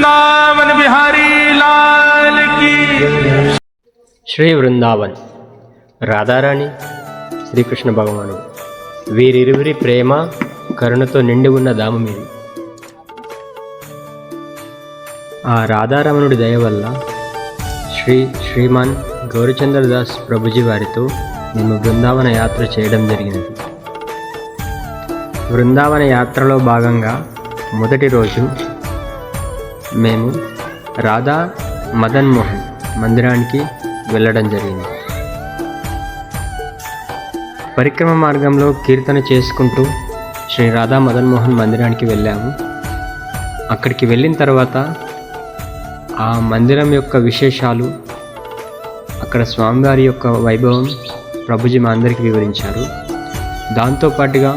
वृंदावन बिहारी लाल की। శ్రీ వృందావన్ రాధారాణి శ్రీకృష్ణ భగవానుడు వీరిరువురి ప్రేమ కరుణతో నిండి ఉన్న ధామం ఇది. ఆ రాధారమణుడి దయ వల్ల శ్రీమాన్ గౌరచంద్రదాస్ ప్రభుజీ వారితో మేము బృందావన యాత్ర చేయడం జరిగినది. బృందావన యాత్రలో భాగంగా మొదటి రోజు మేము రాధా మదన్ మోహన్ మందిరానికి వెళ్ళడం జరిగింది. పరిక్రమ మార్గంలో కీర్తన చేసుకుంటూ శ్రీ రాధా మదన్ మోహన్ మందిరానికి వెళ్ళాము. అక్కడికి వెళ్ళిన తర్వాత ఆ మందిరం యొక్క విశేషాలు, అక్కడ స్వామివారి యొక్క వైభవం ప్రభుజీ మా అందరికీ వివరించారు. దాంతోపాటుగా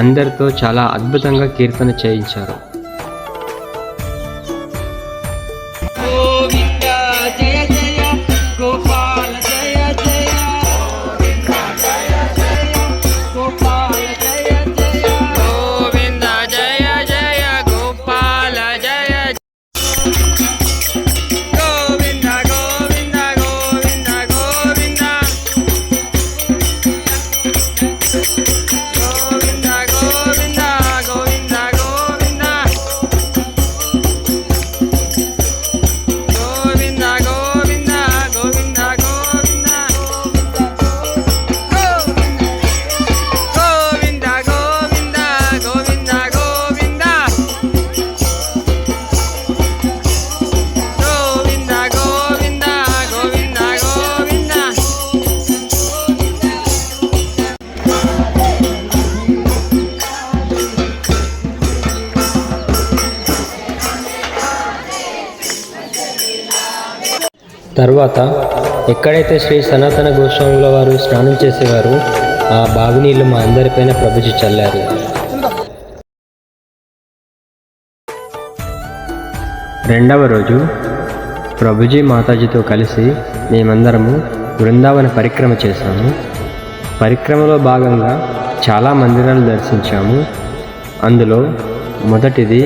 అందరితో చాలా అద్భుతంగా కీర్తన చేయించారు. తర్వాత ఎక్కడైతే శ్రీ సనాతన గోస్వాముల వారు స్నానం చేసేవారు ఆ బావి నీళ్లు మా అందరిపైన ప్రభుజీ చల్లారు. రెండవ రోజు ప్రభుజీ మాతాజీతో కలిసి మేమందరము బృందావన పరిక్రమ చేశాము. పరిక్రమలో భాగంగా చాలా మందిరాలు దర్శించాము. అందులో మొదటిది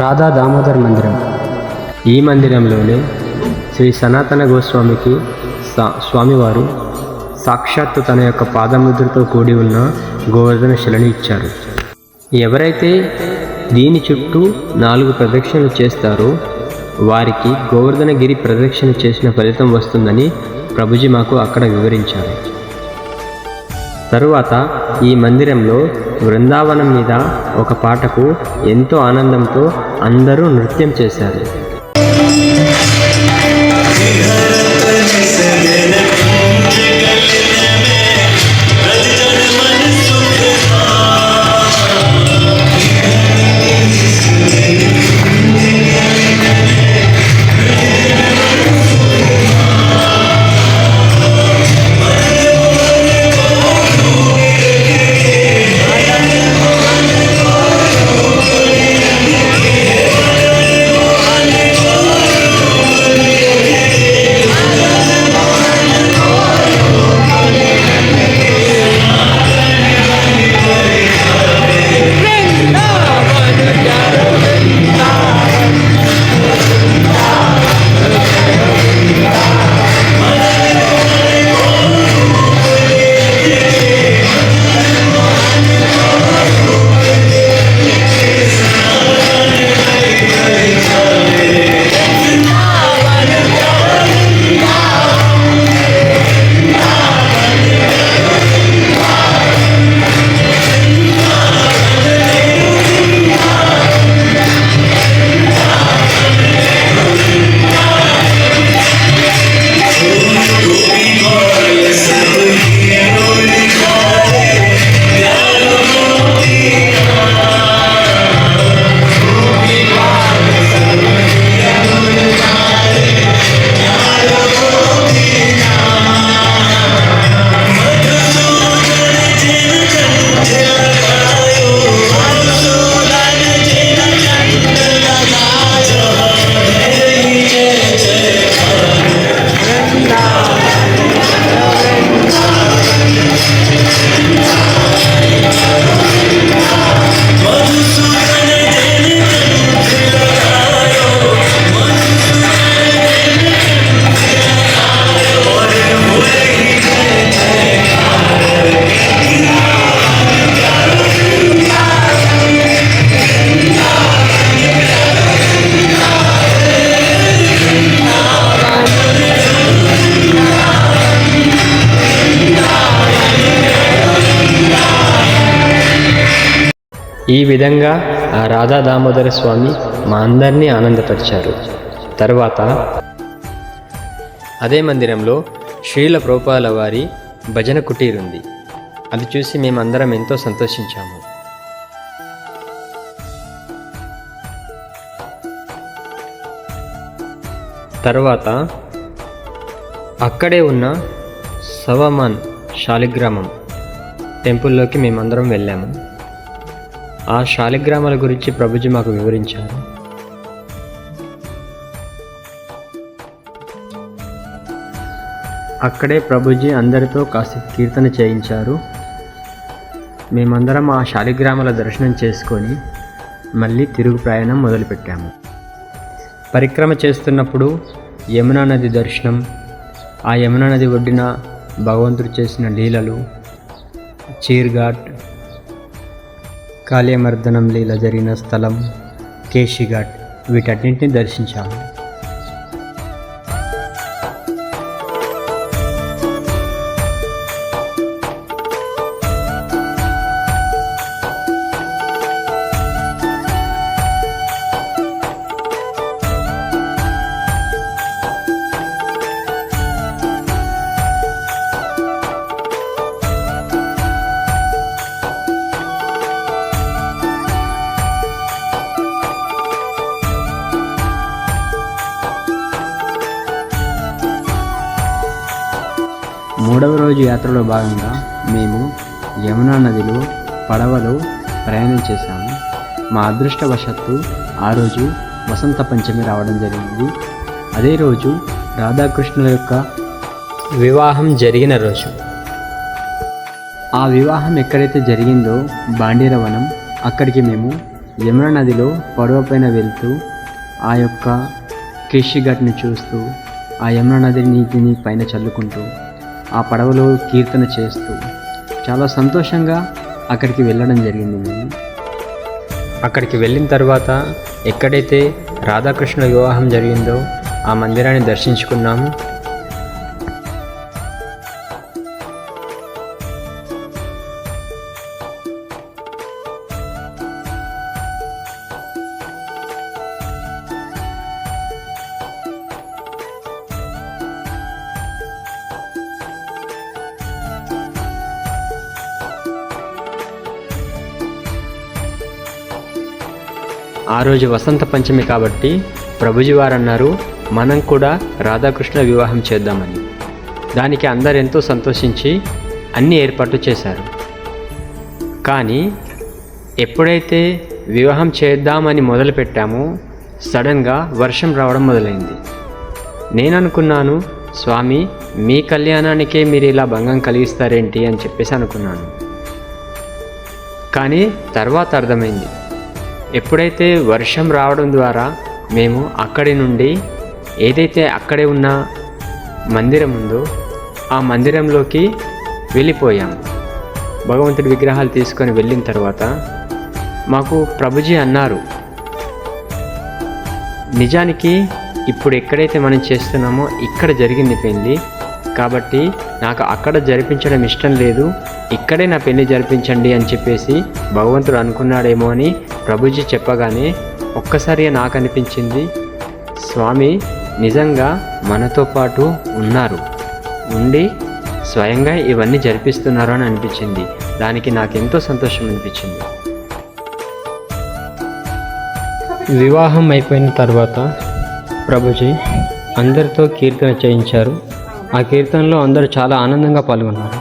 రాధా దామోదర్ మందిరం. ఈ మందిరంలోనే శ్రీ సనాతన గోస్వామికి స్వామివారు సాక్షాత్తు తన యొక్క పాదముద్రతో కూడి ఉన్న గోవర్ధన శిలని ఇచ్చారు. ఎవరైతే దీని చుట్టూ 4 ప్రదక్షిణలు చేస్తారో వారికి గోవర్ధనగిరి ప్రదక్షిణ చేసిన ఫలితం వస్తుందని ప్రభుజీ మాకు అక్కడ వివరించారు. తరువాత ఈ మందిరంలో బృందావనం మీద ఒక పాటకు ఎంతో ఆనందంతో అందరూ నృత్యం చేశారు. ఈ విధంగా ఆ రాధా దామోదర స్వామి మా అందరినీ ఆనందపరిచారు. తరువాత అదే మందిరంలో శ్రీల ప్రభుపాదుల వారి భజన కుటీర్ ఉంది. అది చూసి మేమందరం ఎంతో సంతోషించాము. తర్వాత అక్కడే ఉన్న సవమాన్ శాలిగ్రామం టెంపుల్లోకి మేమందరం వెళ్ళాము. ఆ శాలిగ్రామాల గురించి ప్రభుజీ మాకు వివరించారు. అక్కడే ప్రభుజీ అందరితో కాసేపు కీర్తన చేయించారు. మేమందరం ఆ శాలిగ్రామాల దర్శనం చేసుకొని మళ్ళీ తిరుగు ప్రయాణం మొదలుపెట్టాము. పరిక్రమ చేస్తున్నప్పుడు యమునా నది దర్శనం, ఆ యమునా నది ఒడ్డిన భగవంతుడు చేసిన లీలలు, చీర్ఘాట్, కాళీయమర్దనం లీల జరిగిన స్థలం, కేశిఘాట్, వీటన్నింటినీ దర్శించాము. మూడవ రోజు యాత్రలో భాగంగా మేము యమునా నదిలో పడవలో ప్రయాణం చేశాము. మా అదృష్టవశాత్తు ఆ రోజు వసంత పంచమి రావడం జరిగింది. అదే రోజు రాధాకృష్ణుల యొక్క వివాహం జరిగిన రోజు. ఆ వివాహం ఎక్కడైతే జరిగిందో బాండీరవనం, అక్కడికి మేము యమునా నదిలో పడవ పైన వెళ్తూ ఆ యొక్క కేశిఘాట్ని చూస్తూ ఆ యమునా నది నీటిని పైన చల్లుకుంటూ ఆ పడవలో కీర్తన చేస్తూ చాలా సంతోషంగా అక్కడికి వెళ్ళడం జరిగింది. మేము అక్కడికి వెళ్ళిన తర్వాత ఎక్కడైతే రాధాకృష్ణ వివాహం జరిగిందో ఆ మందిరాన్ని దర్శించుకున్నాము. ఆ రోజు వసంత పంచమి కాబట్టి ప్రభుజీ వారు అన్నారు, మనం కూడా రాధాకృష్ణ వివాహం చేద్దామని. దానికి అందరు ఎంతో సంతోషించి అన్ని ఏర్పాట్లు చేశారు. కానీ ఎప్పుడైతే వివాహం చేద్దామని మొదలుపెట్టామో సడన్గా వర్షం రావడం మొదలైంది. నేను అనుకున్నాను, స్వామి మీ కళ్యాణానికే మీరు ఇలా భంగం కలిగిస్తారేంటి అని చెప్పేసి అనుకున్నాను. కానీ తర్వాత అర్థమైంది, ఎప్పుడైతే వర్షం రావడం ద్వారా మేము అక్కడి నుండి ఏదైతే అక్కడే ఉన్న మందిరం ఉందో ఆ మందిరంలోకి వెళ్ళిపోయాము. భగవంతుడి విగ్రహాలు తీసుకొని వెళ్ళిన తర్వాత మాకు ప్రభుజీ అన్నారు, నిజానికి ఇప్పుడు ఎక్కడైతే మనం చేస్తున్నామో ఇక్కడ జరిగింది పెళ్ళి, కాబట్టి నాకు అక్కడ జరిపించడం ఇష్టం లేదు, ఇక్కడే నా పెళ్లి జరిపించండి అని చెప్పేసి భగవంతుడు అనుకున్నాడేమో అని ప్రభుజీ చెప్పగానే ఒక్కసారి నాకు అనిపించింది, స్వామి నిజంగా మనతో పాటు ఉన్నారు, ఉండి స్వయంగా ఇవన్నీ జరిపిస్తున్నారు అని అనిపించింది. దానికి నాకెంతో సంతోషం అనిపించింది. వివాహం అయిపోయిన తర్వాత ప్రభుజీ అందరితో కీర్తన చేయించారు. ఆ కీర్తనలో అందరూ చాలా ఆనందంగా పాల్గొన్నారు.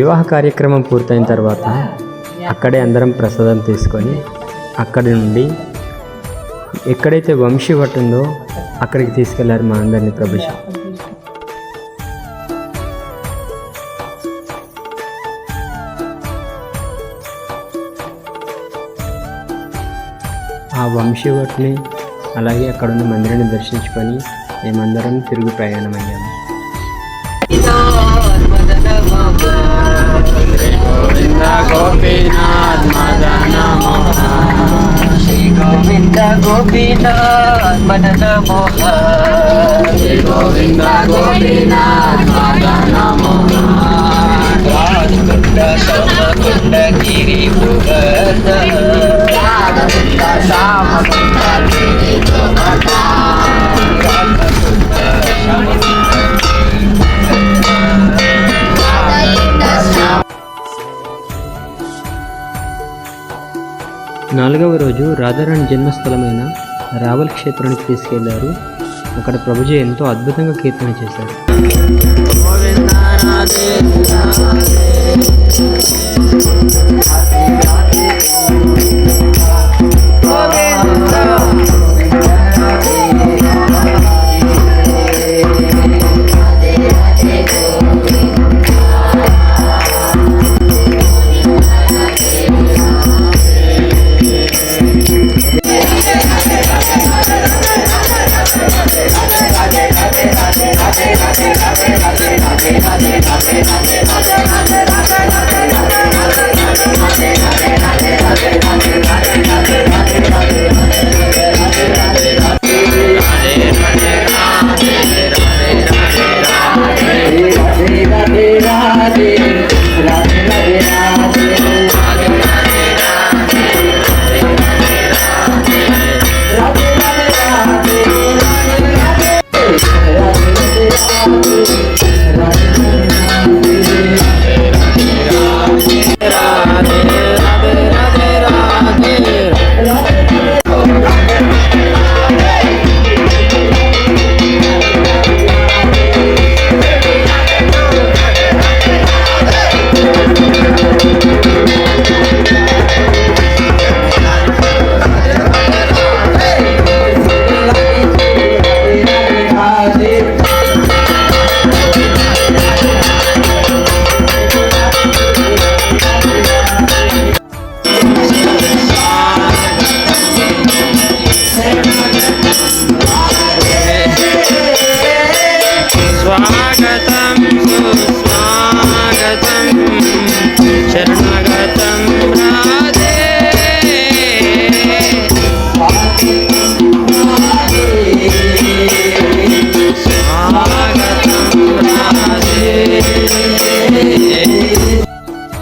వివాహ కార్యక్రమం పూర్తయిన తర్వాత అక్కడే అందరం ప్రసాదం తీసుకొని అక్కడి నుండి ఎక్కడైతే వంశీవట్ ఉందో అక్కడికి తీసుకెళ్లారు మా అందరినీ ప్రభుజీ. ఆ వంశీవట్ని అలాగే అక్కడ ఉన్న మందిరాన్ని దర్శించుకొని మేమందరం తిరుగు ప్రయాణమయ్యాము. గోవింద గోపీనాథ్ మదన మోహన్ గోవింద గోపీనాథ్ మదన మోహన్ రాజకుండ శ్యామకుండ గిరి గోవర్ధన రాజకుండ శ్యామకుండ గిరి గోవర్ధన నాలుగవ రోజు రాధారాణి జన్మస్థలమైన రావల్ క్షేత్రానికి తీసుకెళ్లారు. అక్కడ ప్రభుజీ ఎంతో అద్భుతంగా కీర్తన చేశారు.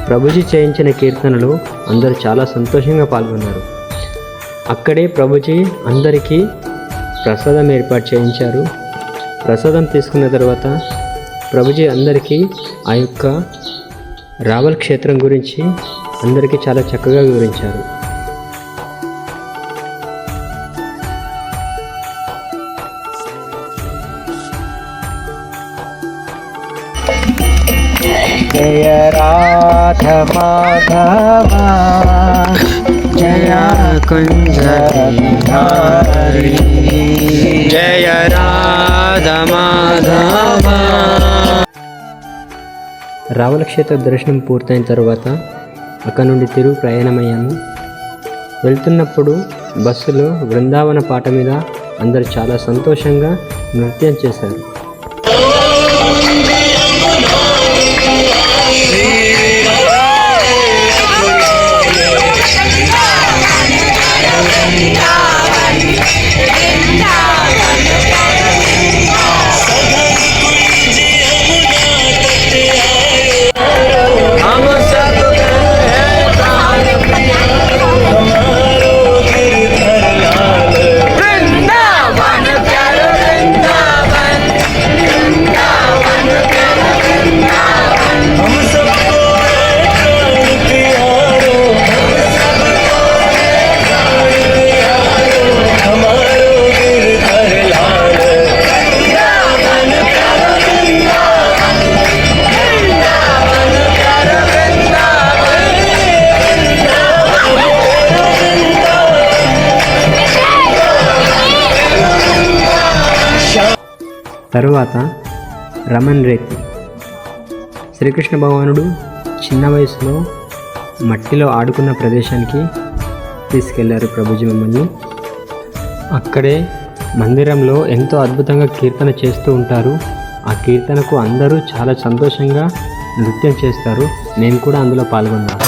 ప్రభుజీ చేయించిన కీర్తనలు అందరూ చాలా సంతోషంగా పాల్గొన్నారు. అక్కడే ప్రభుజీ అందరికీ ప్రసాదం ఏర్పాటు చేయించారు. ప్రసాదం తీసుకున్న తర్వాత ప్రభుజీ అందరికీ ఆ యొక్క రావల్ క్షేత్రం గురించి అందరికీ చాలా చక్కగా వివరించారు. జయ రాధ మాధవ జయ కుంజ బిహారీ జయ రాధ మాధవ. రావల క్షేత్ర దర్శనం పూర్తయిన తర్వాత అక్కడ నుండి తిరుగు ప్రయాణమయ్యాము. వెళ్తున్నప్పుడు బస్సులో బృందావన పాట మీద అందరూ చాలా సంతోషంగా నృత్యం చేశారు. తరువాత రమన్ రేతి. శ్రీకృష్ణ భగవానుడు చిన్న వయసులో మట్టిలో ఆడుకున్న ప్రదేశానికి తీసుకెళ్లారు ప్రభుజీ మమ్మల్ని. అక్కడే మందిరంలో ఎంతో అద్భుతంగా కీర్తన చేస్తూ ఉంటారు. ఆ కీర్తనకు అందరూ చాలా సంతోషంగా నృత్యం చేస్తారు. నేను కూడా అందులో పాల్గొన్నాను.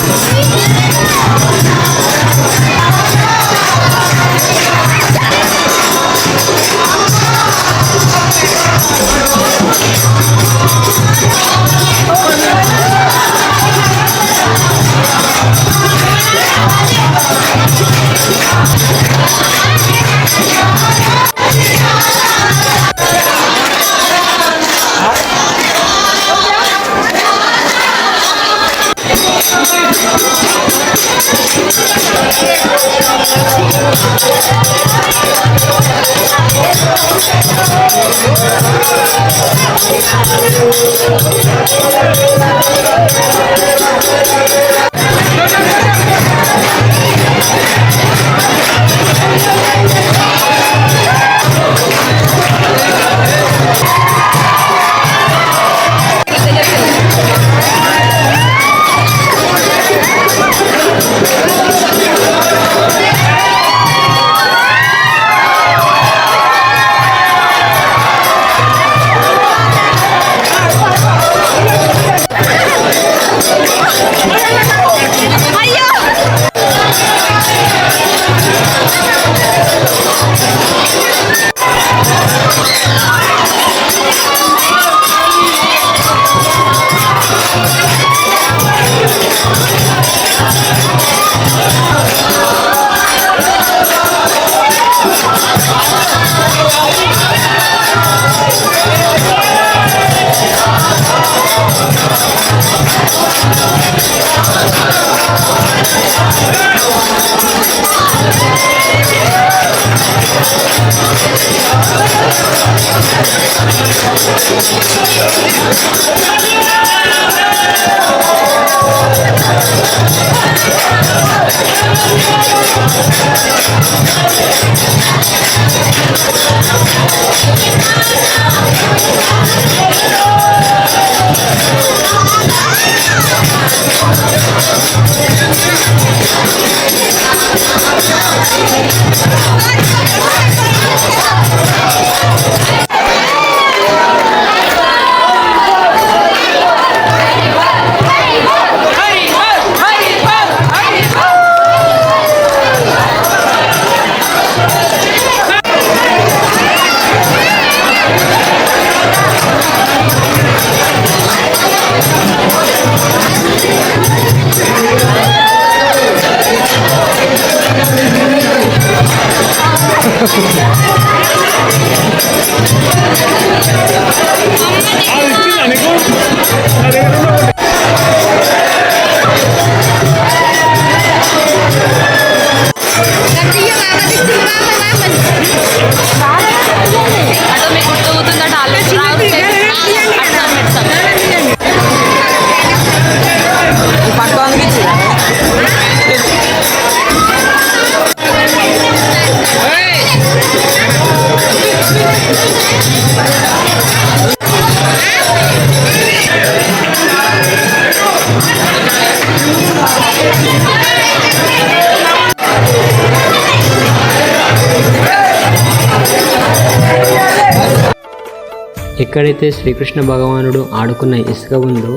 ఎక్కడైతే శ్రీకృష్ణ భగవానుడు ఆడుకున్న ఇసుక ఉందో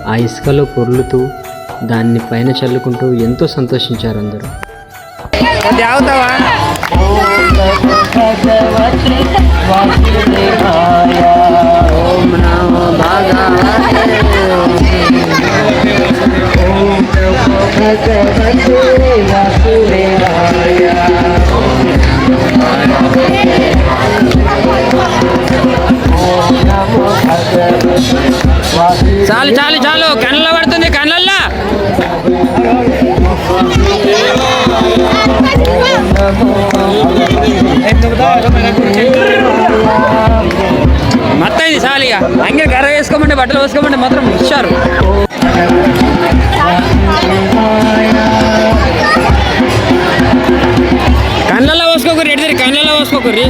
ఆ ఇసుకలో పొర్లుతూ దాన్ని పైన చల్లుకుంటూ ఎంతో సంతోషించారు అందరూ. చాలు చాలు చాలు, కళ్ళల్లో పడుతుంది, కళ్ళల్లో. మొత్తం ఇది చాలిగా అంగే గర్ర వేసుకోమంటే బట్టలు వేసుకోమంటే మాత్రం ఇచ్చారు. కళ్ళల్లో పోసుకోకూరి, ఎడిదిరి కళ్ళల్లో పోసుకోకూరి.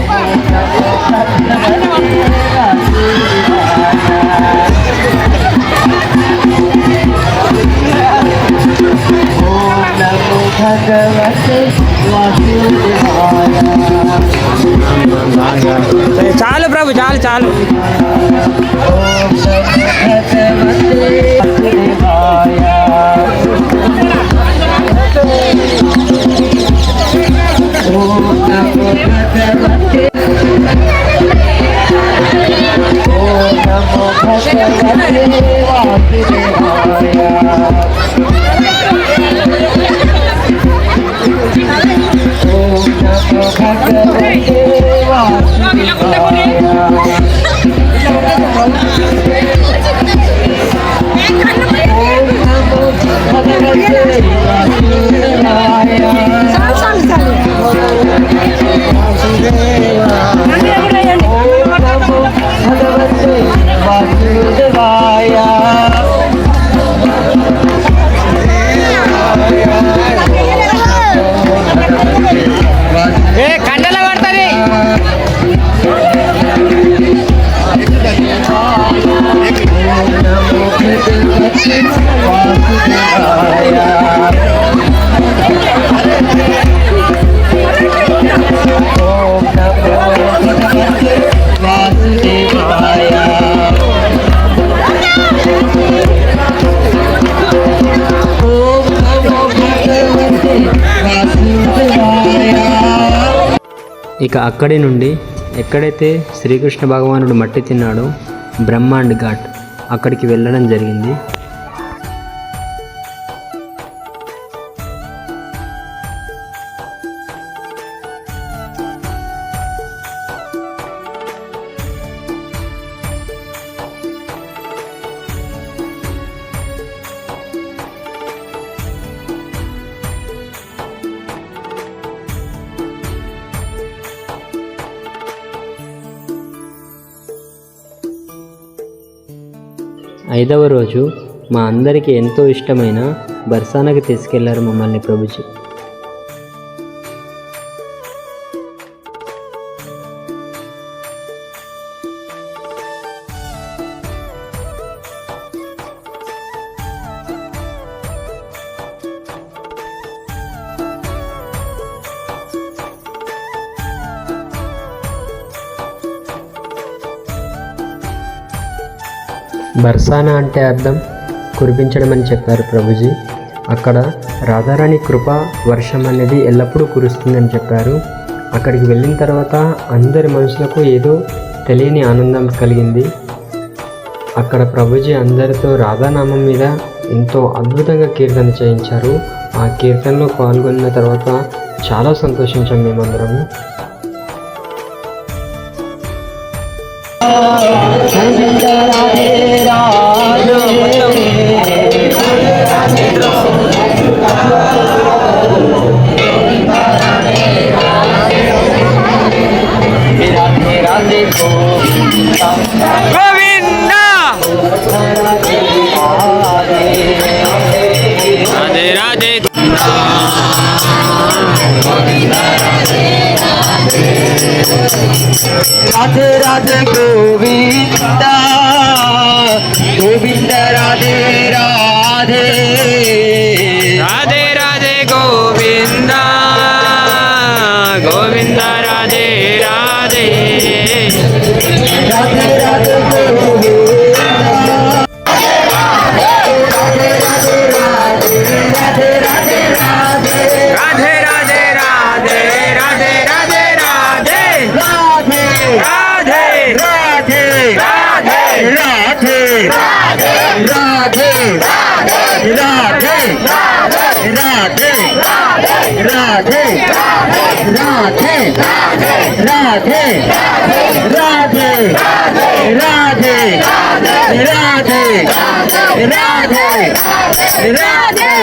చాలు ప్రభు, చాలు చాలు. కండల పడుతుంది. ఇక అక్కడి నుండి ఎక్కడైతే శ్రీకృష్ణ భగవానుడు మట్టి తిన్నాడో బ్రహ్మాండ్ ఘాట్ అక్కడికి వెళ్ళడం జరిగింది. ఐదవ రోజు మా అందరికీ ఎంతో ఇష్టమైన బర్సానాకి తీసుకెళ్లారు మమ్మల్ని ప్రభుజీ. బర్సానా అంటే అర్థం కురిపించడం అని చెప్పారు ప్రభుజీ. అక్కడ రాధారాణి కృప వర్షం అనేది ఎల్లప్పుడూ కురుస్తుందని చెప్పారు. అక్కడికి వెళ్ళిన తర్వాత అందరి మనసులకు ఏదో తెలియని ఆనందం కలిగింది. అక్కడ ప్రభుజీ అందరితో రాధానామం మీద ఎంతో అద్భుతంగా కీర్తన చేయించారు. ఆ కీర్తనలో పాల్గొన్న తర్వాత చాలా సంతోషించాం మేమందరము. राधे राधे गोविंदा गोविंद राधे राधे राधे राधे गोविंदा गोविंद राधे राधे राधे राधे राधे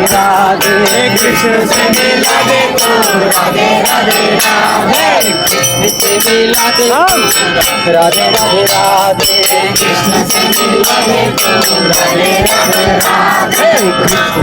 राधे कृष्ण से मिला दे तो राधे राधे राधे से मिला दे राधे राधे राधे कृष्ण से मिला दे तो राधे राधे राधे कृष्ण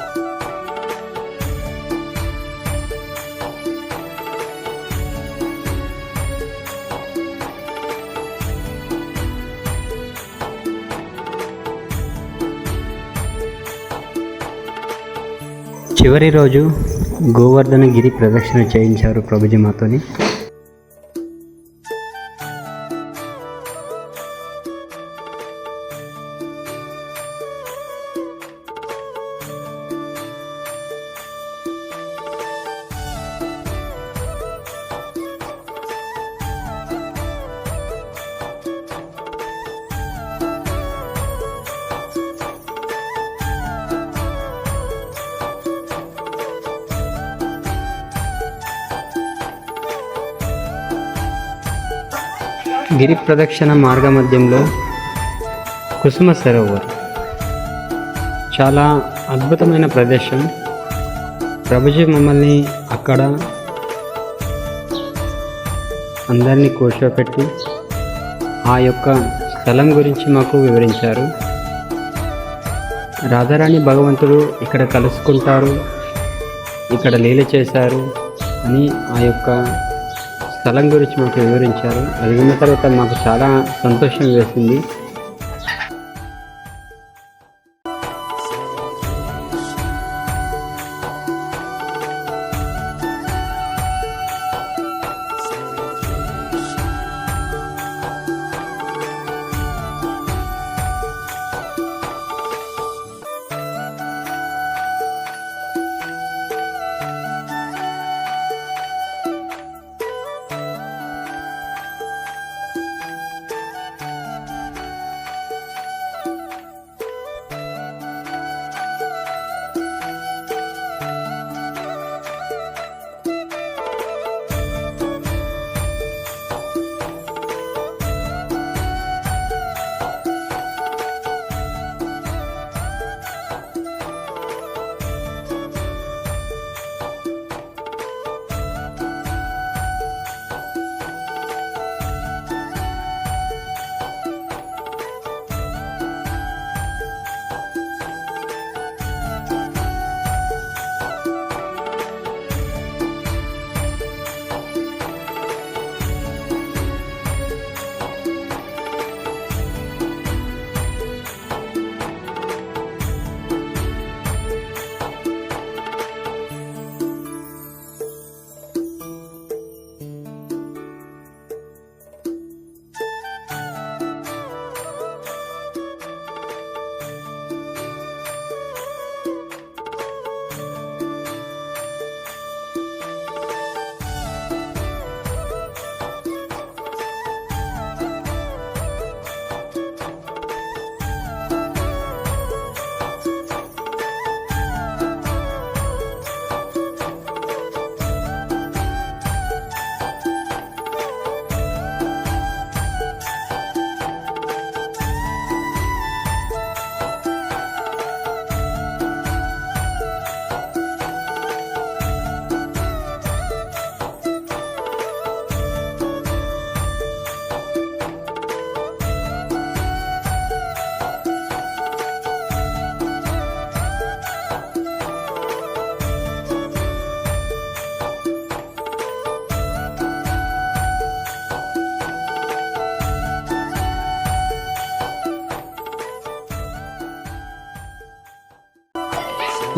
చివరి రోజు గోవర్ధన గిరి ప్రదక్షిణ చేయించారు ప్రభుజీ మాతోని. గిరి ప్రదక్షిణ మార్గ మధ్యంలో కుసుమ సరోవర్ చాలా అద్భుతమైన ప్రదేశం. ప్రభుజీ మమ్మల్ని అక్కడ అందరినీ కూర్చోపెట్టి ఆ యొక్క స్థలం గురించి మాకు వివరించారు. రాధారాణి భగవంతుడు ఇక్కడ కలుసుకుంటారు, ఇక్కడ లీల చేశారు అని ఆ యొక్క స్థలం గురించి మాకు వివరించారు. అది విన్న తర్వాత మాకు చాలా సంతోషం వేసింది.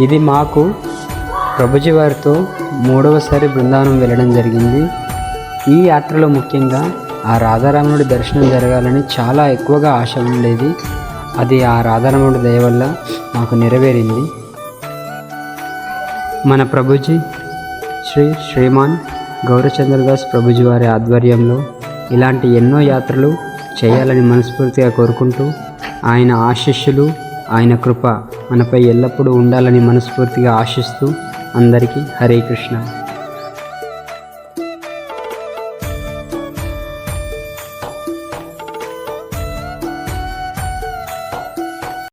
ఇది మాకు ప్రభుజీ వారితో మూడవసారి బృందావనం వెళ్ళడం జరిగింది. ఈ యాత్రలో ముఖ్యంగా ఆ రాధారాముడి దర్శనం జరగాలని చాలా ఎక్కువగా ఆశ ఉండేది. అది ఆ రాధారాముడి దయ వల్ల మాకు నెరవేరింది. మన ప్రభుజీ శ్రీమాన్ గౌరచంద్రదాస్ ప్రభుజీ వారి ఆధ్వర్యంలో ఇలాంటి ఎన్నో యాత్రలు చేయాలని మనస్ఫూర్తిగా కోరుకుంటూ, ఆయన ఆశీస్సులు, ఆయన కృప మనపై ఎల్లప్పుడూ ఉండాలని మనస్ఫూర్తిగా ఆశిస్తూ అందరికీ హరే కృష్ణ.